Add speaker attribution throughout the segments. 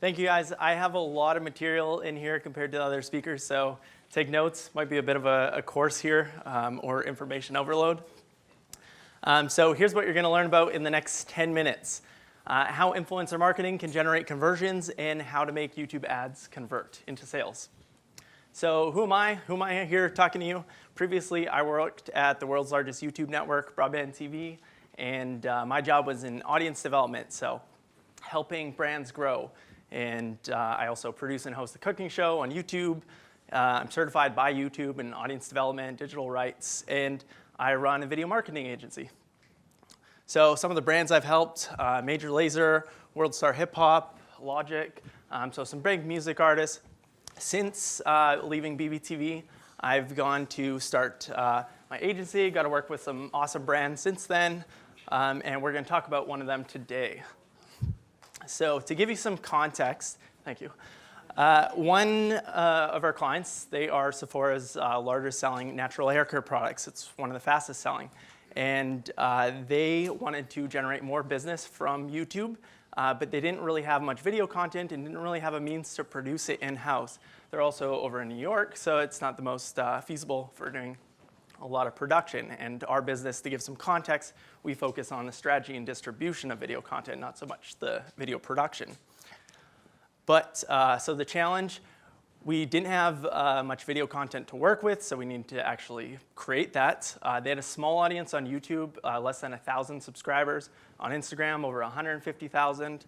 Speaker 1: Thank you, guys. I have a lot of material in here compared to other speakers, so take notes. Might be a bit of a course here or information overload. So here's what you're going to learn about in the next 10 minutes. How influencer marketing can generate conversions and how to make YouTube ads convert into sales. So who am I? Who am I here talking to you? Previously, I worked at the world's largest YouTube network, Broadband TV, and my job was in audience development, so helping brands grow. And I also produce and host a cooking show on YouTube. I'm certified by YouTube in audience development, digital rights, and I run a video marketing agency. So some of the brands I've helped, Major Lazer, World Star Hip Hop, Logic, so some big music artists. Since leaving BBTV, I've gone to start my agency, got to work with some awesome brands since then, and we're going to talk about one of them today. So to give you some context, thank you. One of our clients, they are Sephora's largest selling natural hair care products. It's one of the fastest selling. And they wanted to generate more business from YouTube, but they didn't really have much video content and didn't really have a means to produce it in-house. They're also over in New York, so it's not the most feasible for doing a lot of production. And our business, to give some context, we focus on the strategy and distribution of video content, not so much the video production. But so the challenge, we didn't have much video content to work with, so we needed to actually create that. They had a small audience on YouTube, less than 1,000 subscribers. On Instagram, over 150,000,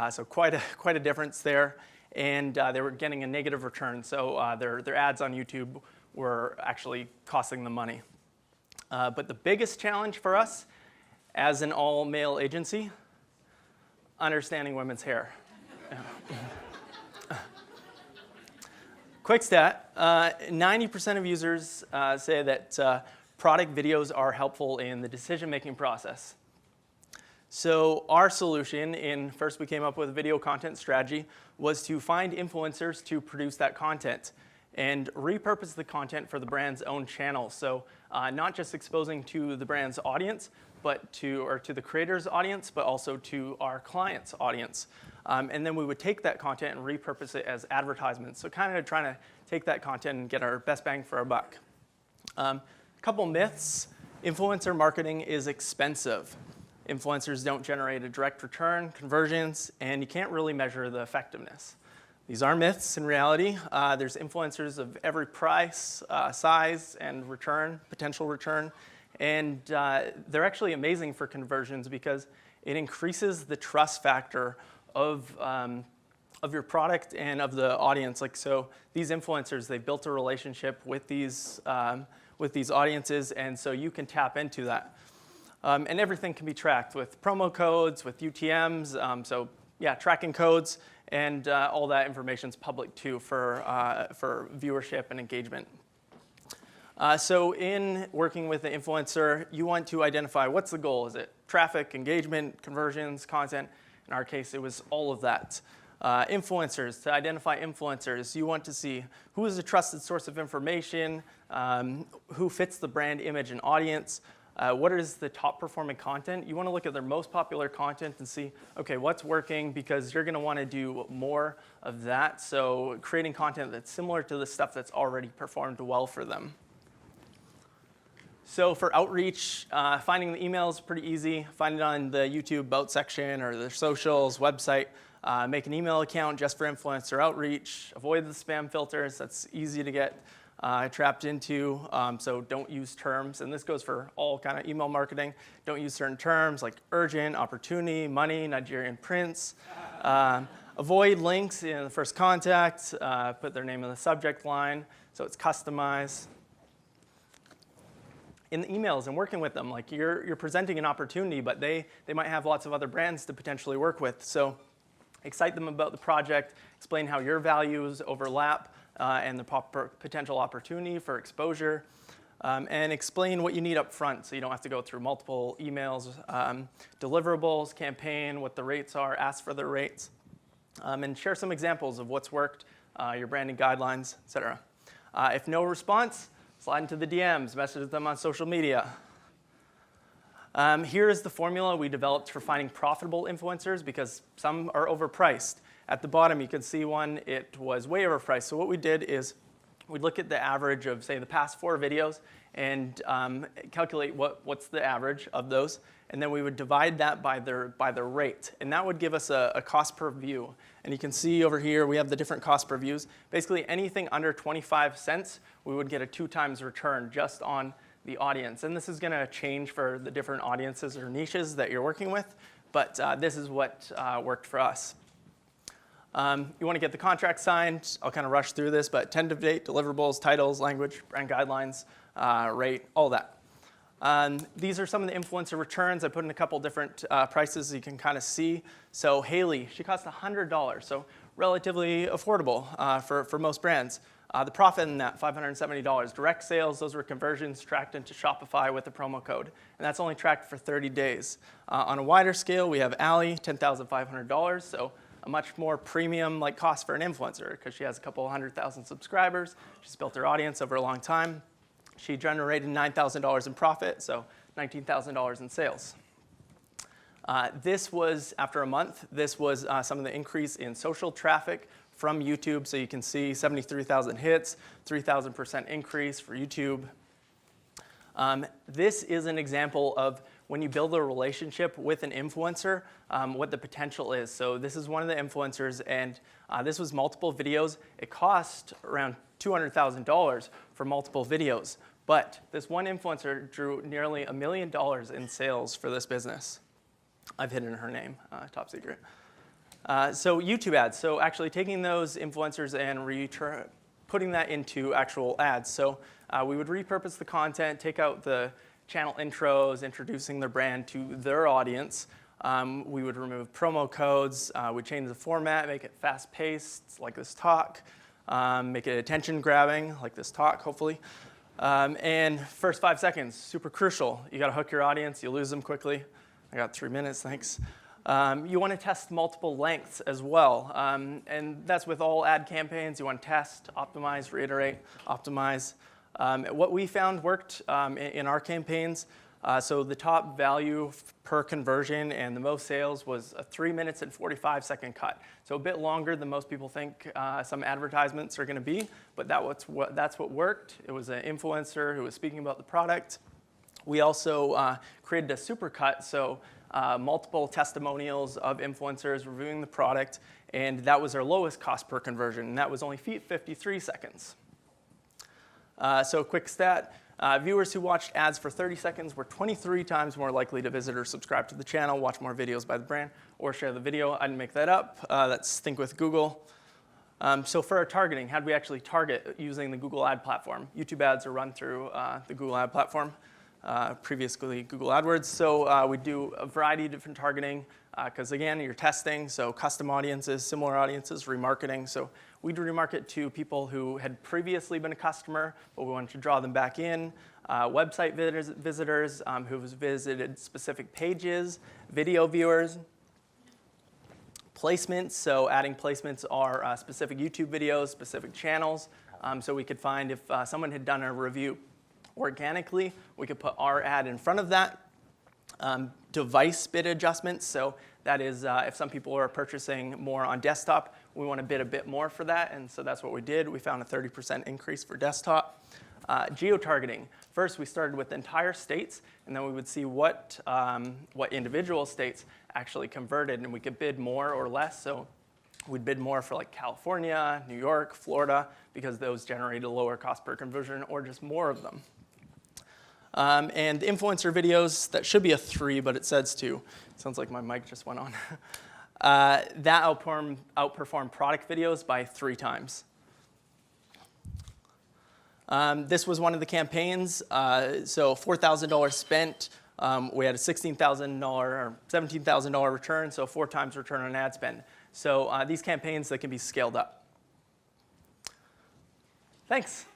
Speaker 1: so quite a difference there. And they were getting a negative return, so their ads on YouTube were actually costing them money. But the biggest challenge for us, as an all-male agency, understanding women's hair. Quick stat, 90% of users say that product videos are helpful in the decision-making process. So our solution, first we came up with a video content strategy, was to find influencers to produce that content and repurpose the content for the brand's own channels. So not just exposing to the brand's audience, but to the creator's audience, but also to our client's audience. And then we would take that content and repurpose it as advertisements. So kind of trying to take that content and get our best bang for our buck. Couple myths. Influencer marketing is expensive. Influencers don't generate a direct return, conversions, and you can't really measure the effectiveness. These are myths in reality. There's influencers of every price, size, and potential return. And they're actually amazing for conversions because it increases the trust factor of your product and of the audience. Like, so these influencers, they've built a relationship with these audiences, and so you can tap into that. And everything can be tracked with promo codes, with UTMs, so yeah, tracking codes, and all that information is public too for viewership and engagement. So in working with the influencer, you want to identify what's the goal. Is it traffic, engagement, conversions, content? In our case, it was all of that. Influencers, to identify influencers, you want to see who is a trusted source of information, who fits the brand image and audience, what is the top performing content. You want to look at their most popular content and see, okay, what's working, because you're going to want to do more of that. So creating content that's similar to the stuff that's already performed well for them. So for outreach, finding the email is pretty easy. Find it on the YouTube About section or their socials, website. Make an email account just for influencer outreach. Avoid the spam filters. That's easy to get trapped into. So don't use terms, and this goes for all kind of email marketing. Don't use certain terms like urgent, opportunity, money, Nigerian prince. Avoid links in the first contact. Put their name in the subject line so it's customized. In the emails and working with them, like you're presenting an opportunity, but they might have lots of other brands to potentially work with. So excite them about the project, explain how your values overlap and the potential opportunity for exposure, and explain what you need up front so you don't have to go through multiple emails, deliverables, campaign, what the rates are, ask for the rates, and share some examples of what's worked, your branding guidelines, etc. If no response, slide into the DMs, message them on social media. Here is the formula we developed for finding profitable influencers because some are overpriced. at the bottom, you can see one, it was way overpriced. So what we did is we'd look at the average of, say, the past 4 videos and calculate what's the average of those. And then we would divide that by their rate. And that would give us a cost per view. And you can see over here, we have the different cost per views. Basically, anything under 25 cents, we would get a 2 times return just on the audience. And this is going to change for the different audiences or niches that you're working with. But this is what worked for us. You want to get the contract signed. I'll kind of rush through this, but tentative date, deliverables, titles, language, brand guidelines, rate, all that. These are some of the influencer returns. I put in a couple different prices you can kind of see. So Haley, she cost $100, so relatively affordable for most brands. The profit in that, $570. Direct sales, those were conversions tracked into Shopify with the promo code. And that's only tracked for 30 days. On a wider scale, we have Allie, $10,500. So a much more premium cost for an influencer because she has a couple 100,000 subscribers. She's built her audience over a long time. She generated $9,000 in profit, so $19,000 in sales. This was, after a month, this was some of the increase in social traffic from YouTube. So you can see 73,000 hits, 3,000% increase for YouTube. This is an example of when you build a relationship with an influencer, what the potential is. So this is one of the influencers, and this was multiple videos. It cost around $200,000 for multiple videos. But this one influencer drew nearly $1 million in sales for this business. I've hidden her name, top secret. So YouTube ads, so actually taking those influencers and putting that into actual ads. So we would repurpose the content, take out the channel intros, introducing their brand to their audience. We would remove promo codes. We'd change the format, make it fast-paced, like this talk. Make it attention-grabbing, like this talk, hopefully. And first 5 seconds, super crucial. You got to hook your audience. You lose them quickly. I got 3 minutes, thanks. You want to test multiple lengths as well. And that's with all ad campaigns. You want to test, optimize, reiterate, optimize. What we found worked in our campaigns. So the top value per conversion and the most sales was a 3 minutes and 45-second cut. So a bit longer than most people think some advertisements are going to be, but that's what worked. It was an influencer who was speaking about the product. We also created a supercut, so multiple testimonials of influencers reviewing the product, and that was our lowest cost per conversion, and that was only 53 seconds. So a quick stat. Viewers who watched ads for 30 seconds were 23 times more likely to visit or subscribe to the channel, watch more videos by the brand, or share the video. I didn't make that up. That's Think with Google. So for our targeting, how do we actually target using the Google ad platform? YouTube ads are run through the Google ad platform, previously Google AdWords. So we do a variety of different targeting because, again, you're testing, so custom audiences, similar audiences, remarketing. So we'd remarket to people who had previously been a customer, but we wanted to draw them back in, website visitors who've visited specific pages, video viewers, placements. So adding placements are specific YouTube videos, specific channels. So we could find if someone had done a review organically, we could put our ad in front of that. Device bid adjustments, so that is if some people are purchasing more on desktop, we want to bid a bit more for that, and so that's what we did. We found a 30% increase for desktop. Geo-targeting. First, we started with entire states, and then we would see what individual states actually converted, and we could bid more or less. So we'd bid more for like California, New York, Florida, because those generated a lower cost per conversion, or just more of them. And influencer videos, that should be a 3, but it says 2. Sounds like my mic just went on. That outperformed product videos by 3 times. This was one of the campaigns. So $4,000 spent. We had a $16,000 or $17,000 return, so 4 times return on ad spend. So these campaigns that can be scaled up. Thanks.